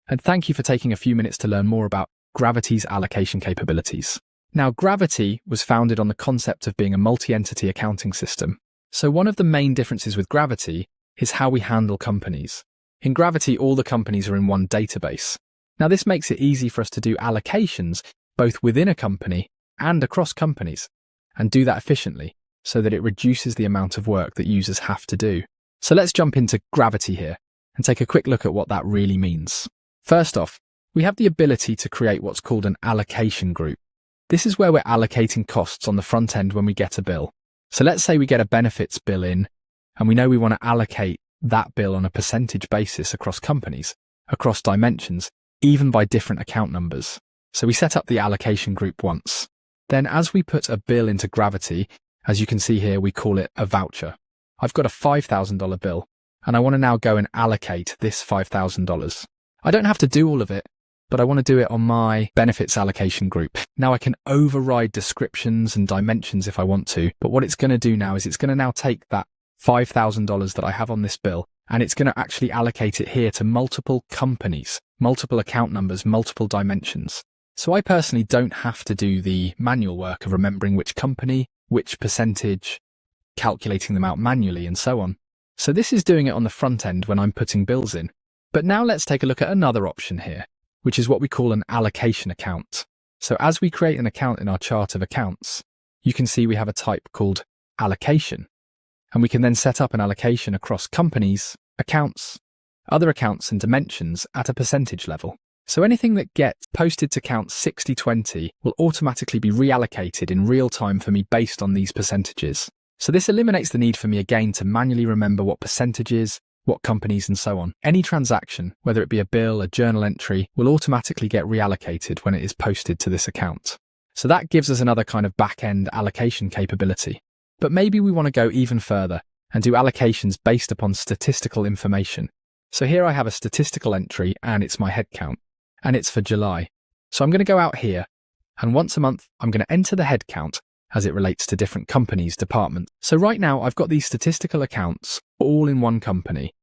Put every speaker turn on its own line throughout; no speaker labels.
and thank you for taking a few minutes to learn more about Gravity's allocation capabilities. Now, Gravity was founded on the concept of being a multi-entity accounting system. So one of the main differences with Gravity is how we handle companies. In Gravity, all the companies are in one database. Now, this makes it easy for us to do allocations both within a company and across companies, and do that efficiently so that it reduces the amount of work that users have to do. So let's jump into Gravity here and take a quick look at what that really means. First off, we have the ability to create what's called an allocation group. This is where we're allocating costs on the front end when we get a bill. So let's say we get a benefits bill in, and we know we want to allocate that bill on a percentage basis across companies, across dimensions, even by different account numbers. So we set up the allocation group once. Then as we put a bill into Gravity, as you can see here, we call it a voucher. I've got a $5,000 bill, and I want to now go and allocate this $5,000. I don't have to do all of it, but I want to do it on my benefits allocation group. Now I can override descriptions and dimensions if I want to, but what it's going to do now is it's going to now take that $5,000 that I have on this bill, and it's going to actually allocate it here to multiple companies, multiple account numbers, multiple dimensions. So I personally don't have to do the manual work of remembering which company, which percentage, calculating them out manually, and so on. So this is doing it on the front end when I'm putting bills in. But now let's take a look at another option here, which is what we call an allocation account. So as we create an account in our chart of accounts, you can see we have a type called allocation. And we can then set up an allocation across companies, accounts, other accounts and dimensions at a percentage level. So anything that gets posted to count 6020 will automatically be reallocated in real time for me based on these percentages. So this eliminates the need for me again to manually remember what percentages, what companies and so on. Any transaction, whether it be a bill, a journal entry, will automatically get reallocated when it is posted to this account. So that gives us another kind of back-end allocation capability. But maybe we want to go even further and do allocations based upon statistical information. So here I have a statistical entry and it's my headcount. And it's for July. So I'm going to go out here, and once a month, I'm going to enter the headcount as it relates to different companies, departments. So right now, I've got these statistical accounts all in one company,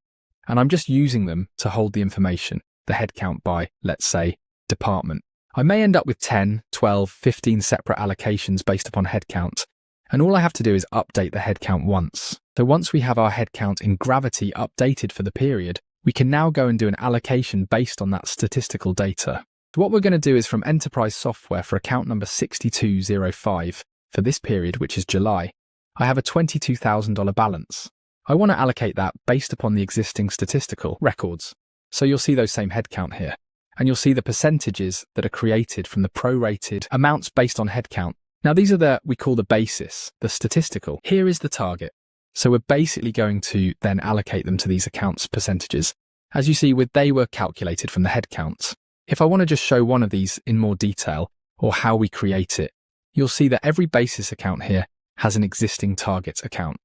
and I'm just using them to hold the information, the headcount by, let's say, department. I may end up with 10, 12, 15 separate allocations based upon headcount, and all I have to do is update the headcount once. So once we have our headcount in Gravity updated for the period, we can now go and do an allocation based on that statistical data. So what we're going to do is from enterprise software for account number 6205 for this period, which is July, I have a $22,000 balance. I want to allocate that based upon the existing statistical records. So you'll see those same headcount here, and you'll see the percentages that are created from the prorated amounts based on headcount. Now these are we call the basis, the statistical. Here is the target. So we're basically going to then allocate them to these accounts percentages. As you see, they were calculated from the headcount. If I want to just show one of these in more detail, or how we create it, you'll see that every basis account here has an existing target account.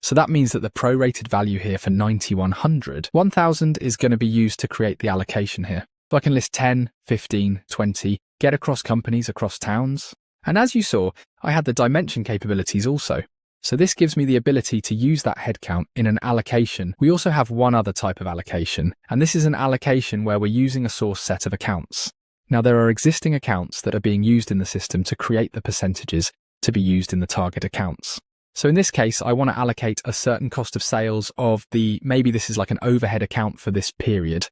So that means that the prorated value here for 9100, 1000 is going to be used to create the allocation here. So I can list 10, 15, 20, get across companies, across towns. And as you saw, I had the dimension capabilities also. So this gives me the ability to use that headcount in an allocation. We also have one other type of allocation, and this is an allocation where we're using a source set of accounts. Now there are existing accounts that are being used in the system to create the percentages to be used in the target accounts. So in this case, I want to allocate a certain cost of sales of maybe this is like an overhead account for this period,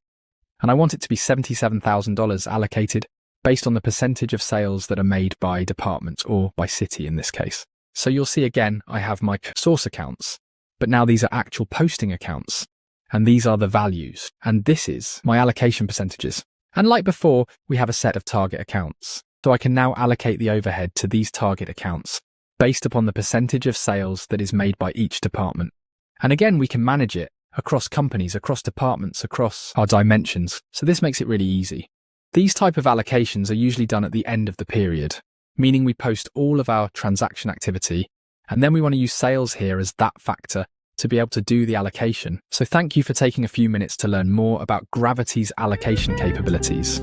and I want it to be $77,000 allocated based on the percentage of sales that are made by department or by city in this case. So you'll see again, I have my source accounts, but now these are actual posting accounts, and these are the values, and this is my allocation percentages. And like before, we have a set of target accounts. So I can now allocate the overhead to these target accounts based upon the percentage of sales that is made by each department. And again, we can manage it across companies, across departments, across our dimensions. So this makes it really easy. These type of allocations are usually done at the end of the period, meaning we post all of our transaction activity, and then we want to use sales here as that factor to be able to do the allocation. So thank you for taking a few minutes to learn more about Gravity's allocation capabilities.